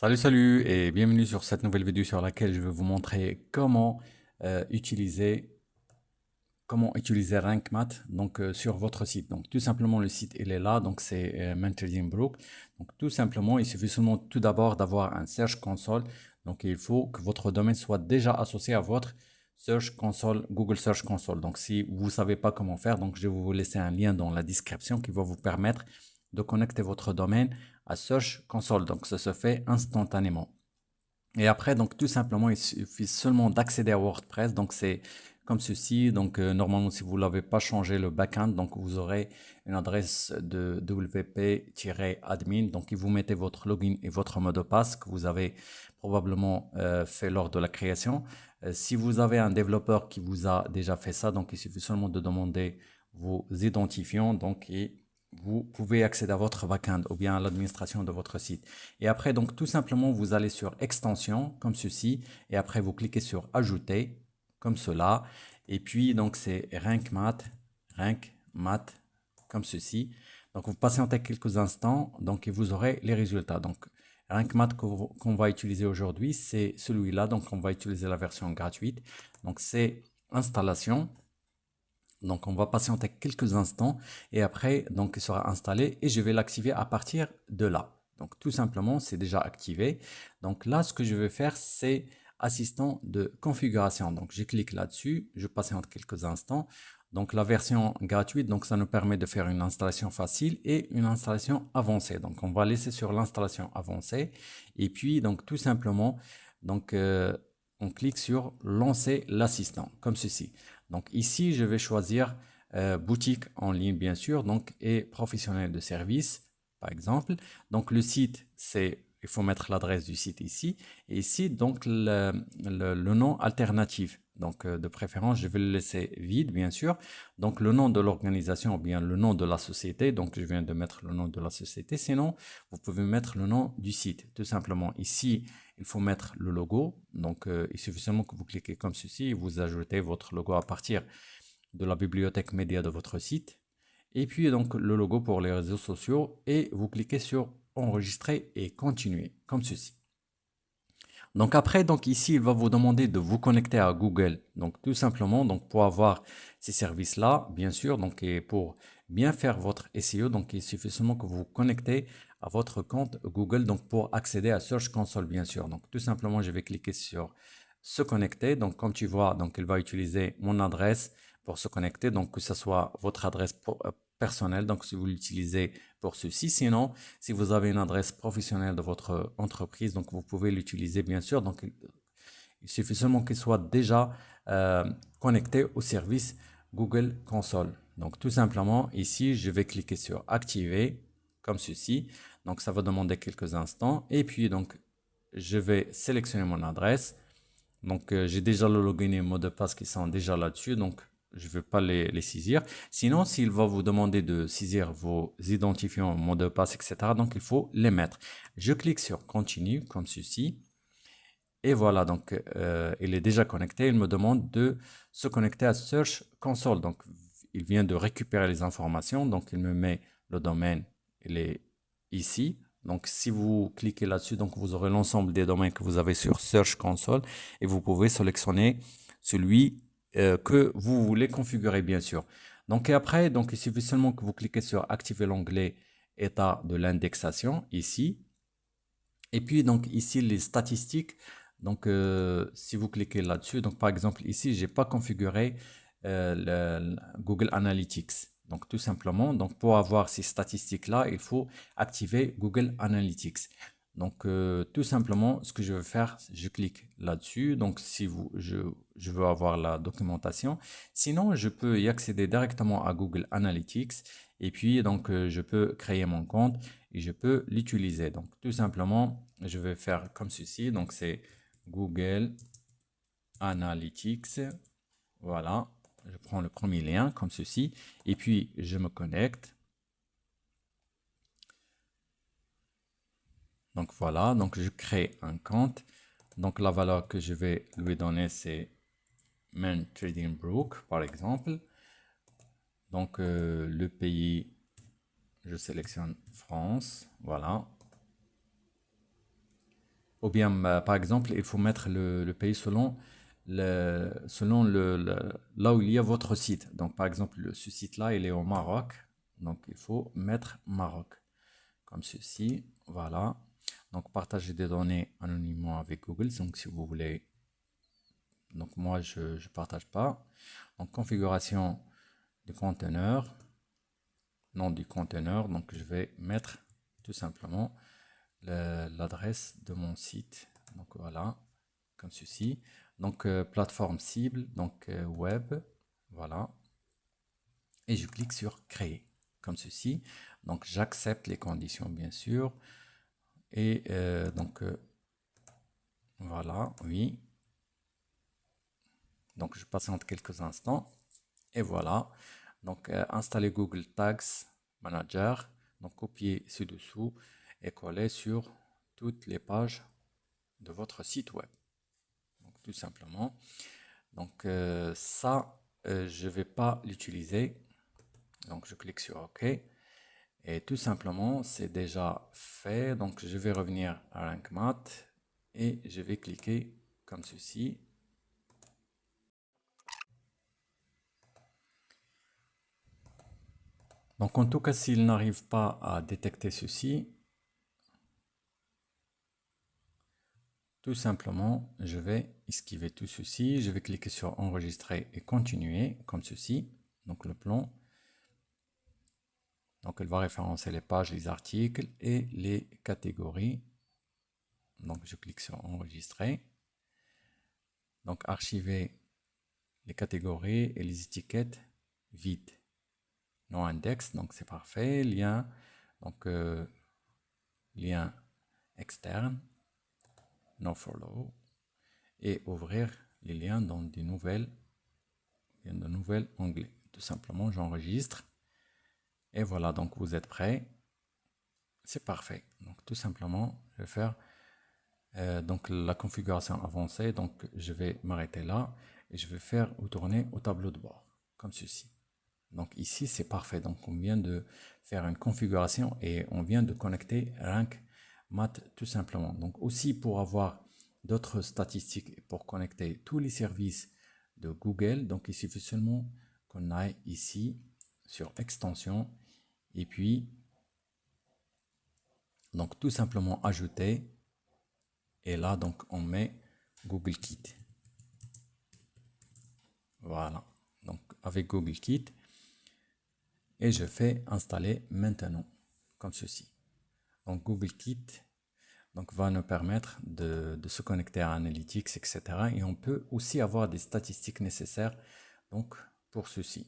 Salut et bienvenue sur cette nouvelle vidéo sur laquelle je vais vous montrer euh, utiliser Rank Math sur votre site. Donc tout simplement le site il est là, donc c'est Brook. Donc tout simplement il suffit seulement tout d'abord d'avoir un Search Console. Donc il faut que votre domaine soit déjà associé à votre Search Console, Google Search Console. Donc si vous ne savez pas comment faire, donc je vais vous laisser un lien dans la description qui va vous permettre de connecter votre domaine à Search Console. Donc ça se fait instantanément. Et après, donc tout simplement, il suffit seulement d'accéder à WordPress. Donc c'est comme ceci. Donc normalement, si vous ne l'avez pas changé le backend, donc vous aurez une adresse de wp-admin. Donc vous mettez votre login et votre mot de passe que vous avez probablement fait lors de la création. Si vous avez un développeur qui vous a déjà fait ça, donc il suffit seulement de demander vos identifiants. Donc et vous pouvez accéder à votre backend ou bien à l'administration de votre site. Et après, donc tout simplement, vous allez sur extension comme ceci. Et après, vous cliquez sur ajouter comme cela. Et puis, donc c'est Rank Math comme ceci. Donc vous patientez quelques instants. Donc et vous aurez les résultats. Donc Rank Math qu'on va utiliser aujourd'hui, c'est celui-là. Donc on va utiliser la version gratuite. Donc c'est installation. Donc, on va patienter quelques instants et après, donc, il sera installé et je vais l'activer à partir de là. Donc, tout simplement, c'est déjà activé. Donc, là, ce que je vais faire, c'est assistant de configuration. Donc, je clique là-dessus, je patiente quelques instants. Donc, la version gratuite, donc, ça nous permet de faire une installation facile et une installation avancée. Donc, on va laisser sur l'installation avancée et puis, donc, tout simplement, donc, on clique sur lancer l'assistant comme ceci. Donc ici, je vais choisir boutique en ligne, bien sûr, donc, et professionnel de service, par exemple. Donc le site, il faut mettre l'adresse du site ici. Et ici, donc, le nom alternatif. Donc, de préférence, je vais le laisser vide, bien sûr. Donc, le nom de l'organisation ou bien le nom de la société. Donc, je viens de mettre le nom de la société. Sinon, vous pouvez mettre le nom du site, tout simplement. Ici, il faut mettre le logo. Donc, il suffit seulement que vous cliquez comme ceci et vous ajoutez votre logo à partir de la bibliothèque média de votre site. Et puis, donc, le logo pour les réseaux sociaux et vous cliquez sur enregistrer et continuer comme ceci. Donc après, donc ici, il va vous demander de vous connecter à Google. Donc tout simplement, donc pour avoir ces services-là, bien sûr, donc et pour bien faire votre SEO, donc il suffit seulement que vous vous connectez à votre compte Google, donc pour accéder à Search Console, bien sûr. Donc tout simplement, je vais cliquer sur se connecter. Donc comme tu vois, donc il va utiliser mon adresse pour se connecter, donc que ce soit votre adresse personnelle, donc si vous l'utilisez pour ceci. Sinon, si vous avez une adresse professionnelle de votre entreprise, donc vous pouvez l'utiliser bien sûr. Donc il suffit seulement qu'il soit déjà euh, connecté au service Google Console. Donc tout simplement ici, je vais cliquer sur activer comme ceci. Donc ça va demander quelques instants et puis donc je vais sélectionner mon adresse. Donc, j'ai déjà le login et le mot de passe qui sont déjà là-dessus, donc je ne vais pas les saisir. Sinon, s'il va vous demander de saisir vos identifiants, mot de passe, etc., donc il faut les mettre. Je clique sur continue comme ceci. Et voilà, donc il est déjà connecté. Il me demande de se connecter à Search Console. Donc, il vient de récupérer les informations. Donc, il me met le domaine, il est ici. Donc, si vous cliquez là-dessus, donc vous aurez l'ensemble des domaines que vous avez sur Search Console et vous pouvez sélectionner celui que vous voulez configurer, bien sûr. Donc, et après, donc, il suffit seulement que vous cliquez sur activer l'onglet état de l'indexation ici. Et puis, donc, ici, les statistiques. Donc, si vous cliquez là-dessus, donc, par exemple, ici, j'ai pas configuré Google Analytics. Donc, tout simplement, donc, pour avoir ces statistiques-là, il faut activer Google Analytics. Donc, tout simplement, ce que je veux faire, je clique là-dessus. Donc, si je veux avoir la documentation. Sinon, je peux y accéder directement à Google Analytics. Et puis, donc, je peux créer mon compte et je peux l'utiliser. Donc, tout simplement, je vais faire comme ceci. Donc, c'est Google Analytics. Voilà. Je prends le premier lien comme ceci. Et puis, je me connecte. Donc, voilà. Donc, je crée un compte. Donc, la valeur que je vais lui donner, c'est Main Trading Brook, par exemple. Donc, le pays, je sélectionne France. Voilà. Ou bien, par exemple, il faut mettre le pays là où il y a votre site. Donc, par exemple, ce site-là, il est au Maroc. Donc, il faut mettre Maroc, comme ceci. Voilà. Donc, partager des données anonymement avec Google. Donc, si vous voulez. Donc, moi, je ne partage pas. Donc, configuration du conteneur. Nom du conteneur. Donc, je vais mettre tout simplement l'adresse de mon site. Donc, voilà. Comme ceci. Donc, plateforme cible. Donc, web. Voilà. Et je clique sur créer. Comme ceci. Donc, j'accepte les conditions, bien sûr. Et donc, voilà, oui. Donc, je patiente quelques instants. Et voilà. Donc, installer Google Tags Manager. Donc, copier ci-dessous et coller sur toutes les pages de votre site web. Donc, tout simplement. Donc, ça, je ne vais pas l'utiliser. Donc, je clique sur OK. Et tout simplement, c'est déjà fait. Donc, je vais revenir à Rank Math et je vais cliquer comme ceci. Donc, en tout cas, s'il n'arrive pas à détecter ceci, tout simplement, je vais esquiver tout ceci. Je vais cliquer sur enregistrer et continuer comme ceci. Donc, le plan. Donc, elle va référencer les pages, les articles et les catégories. Donc, je clique sur enregistrer. Donc, archiver les catégories et les étiquettes vides. Non index, donc c'est parfait. Lien, donc lien externe, no follow. Et ouvrir les liens dans de nouvelles onglets. Tout simplement, j'enregistre. Et voilà, donc vous êtes prêts. C'est parfait. Donc tout simplement, je vais faire donc la configuration avancée. Donc je vais m'arrêter là et je vais faire tourner au tableau de bord, comme ceci. Donc ici, c'est parfait. Donc on vient de faire une configuration et on vient de connecter Rank Math tout simplement. Donc aussi pour avoir d'autres statistiques et pour connecter tous les services de Google, donc il suffit seulement qu'on aille ici sur extension et puis donc tout simplement ajouter et là donc on met Google Kit. Voilà. Donc avec Google Kit et je fais installer maintenant comme ceci. Donc Google Kit donc, va nous permettre de se connecter à Analytics, etc. Et on peut aussi avoir des statistiques nécessaires donc, pour ceci.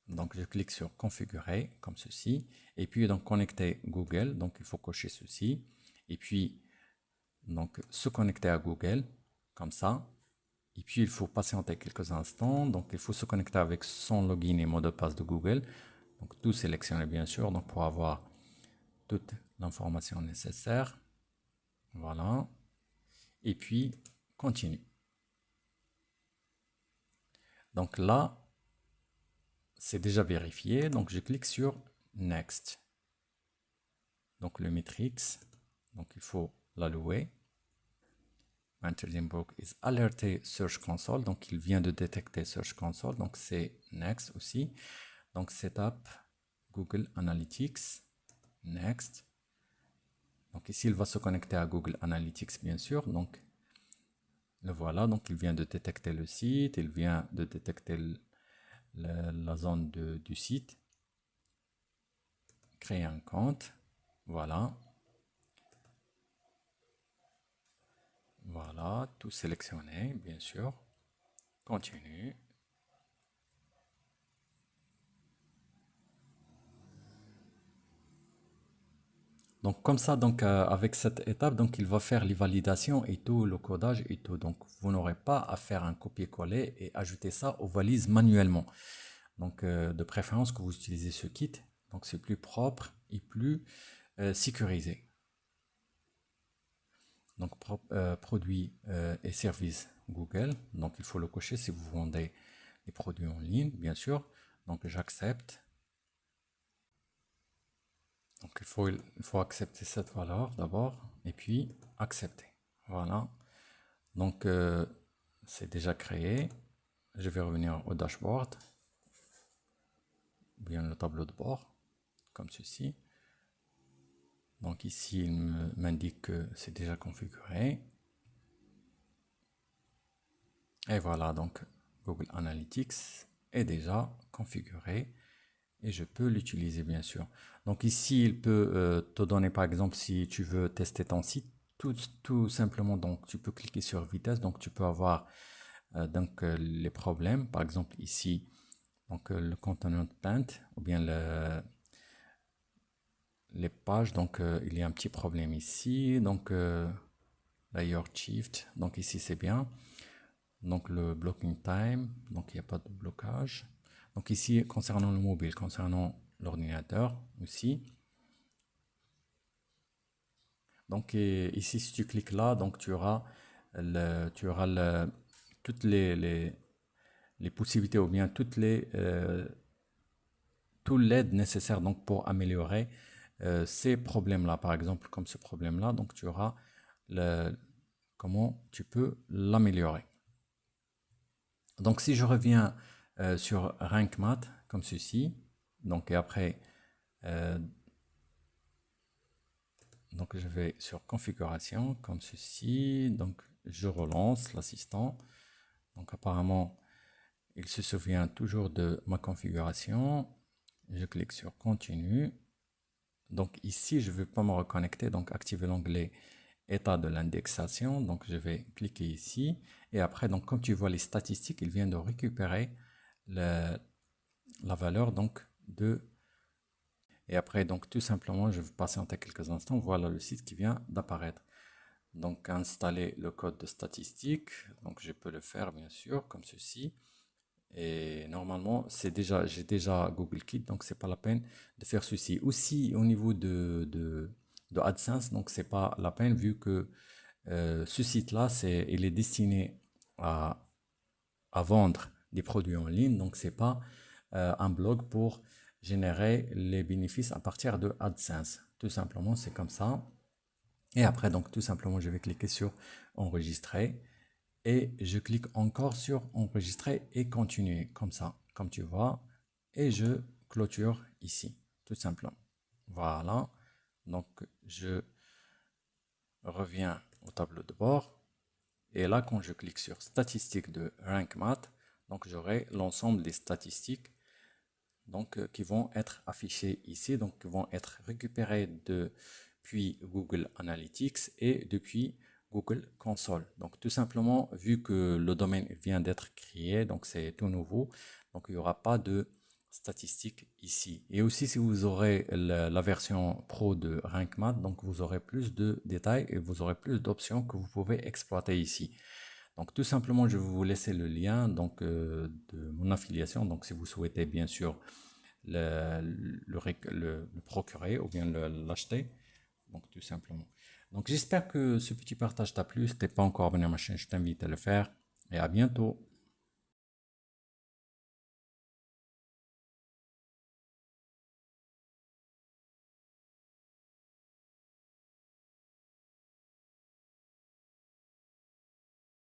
Donc je clique sur configurer comme ceci. Et puis donc connecter Google. Donc il faut cocher ceci. Et puis donc se connecter à Google comme ça. Et puis il faut patienter quelques instants. Donc il faut se connecter avec son login et mot de passe de Google. Donc tout sélectionner bien sûr donc pour avoir toute l'information nécessaire. Voilà. Et puis, continue. Donc là, c'est déjà vérifié. Donc, je clique sur Next. Donc, le matrix. Donc, il faut l'allouer. Mentoring is alerté Search Console. Donc, il vient de détecter Search Console. Donc, c'est Next aussi. Donc, Setup Google Analytics. Next. Donc, ici, il va se connecter à Google Analytics, bien sûr. Donc, le voilà. Donc, il vient de détecter le site. Il vient de détecter la zone du site. Créer un compte. Voilà. Voilà, tout sélectionné, bien sûr. Continue. Donc comme ça, donc avec cette étape, donc il va faire les validations et tout, le codage et tout. Donc vous n'aurez pas à faire un copier-coller et ajouter ça aux valises manuellement. Donc de préférence que vous utilisez ce kit. Donc c'est plus propre et plus sécurisé. Donc produits et services Google. Donc il faut le cocher si vous vendez des produits en ligne, bien sûr. Donc j'accepte. Donc il faut accepter cette valeur d'abord et puis accepter. Voilà. Donc c'est déjà créé. Je vais revenir au dashboard, ou bien le tableau de bord, comme ceci. Donc ici, il m'indique que c'est déjà configuré. Et voilà, donc Google Analytics est déjà configuré et je peux l'utiliser bien sûr. Donc ici, il peut te donner par exemple si tu veux tester ton site, tout simplement, donc tu peux cliquer sur vitesse, donc tu peux avoir les problèmes, par exemple ici, donc le content paint ou bien les pages, donc il y a un petit problème ici, donc layer shift, donc ici c'est bien. Donc le blocking time, donc il n'y a pas de blocage. Donc ici, concernant le mobile, concernant l'ordinateur aussi. Donc ici, si tu cliques là, donc toutes les possibilités ou bien tout l'aide nécessaire donc, pour améliorer ces problèmes-là. Par exemple, comme ce problème-là, donc tu auras comment tu peux l'améliorer. Donc si je reviens sur Rank Math comme ceci, donc et après donc je vais sur configuration comme ceci, donc je relance l'assistant. Donc apparemment il se souvient toujours de ma configuration. Je clique sur continue. Donc ici je ne veux pas me reconnecter, donc activer l'onglet état de l'indexation. Donc je vais cliquer ici et après donc comme tu vois les statistiques, il vient de récupérer la valeur donc de. Et après, donc tout simplement, je vais patienter quelques instants. Voilà le site qui vient d'apparaître. Donc installer le code de statistique. Donc je peux le faire bien sûr comme ceci. Et normalement, j'ai déjà Google Keep, donc c'est pas la peine de faire ceci. Aussi au niveau de AdSense, donc c'est pas la peine vu que ce site-là, il est destiné à, à vendre des produits en ligne. Donc c'est pas un blog pour générer les bénéfices à partir de AdSense. Tout simplement, c'est comme ça. Et après, donc tout simplement, je vais cliquer sur enregistrer et je clique encore sur enregistrer et continuer comme ça, comme tu vois. Et je clôture ici, tout simplement. Voilà. Donc je reviens au tableau de bord. Et là, quand je clique sur statistiques de Rank Math, donc j'aurai l'ensemble des statistiques donc, qui vont être affichés ici, donc qui vont être récupérés depuis Google Analytics et depuis Google Console. Donc tout simplement, vu que le domaine vient d'être créé, donc c'est tout nouveau, donc il n'y aura pas de statistiques ici. Et aussi si vous aurez la version pro de Rank Math, donc vous aurez plus de détails et vous aurez plus d'options que vous pouvez exploiter ici. Donc tout simplement, je vais vous laisser le lien donc, de mon affiliation. Donc si vous souhaitez bien sûr le procurer ou bien l'acheter. Donc tout simplement. Donc j'espère que ce petit partage t'a plu. Si tu n'es pas encore abonné à ma chaîne, je t'invite à le faire. Et à bientôt.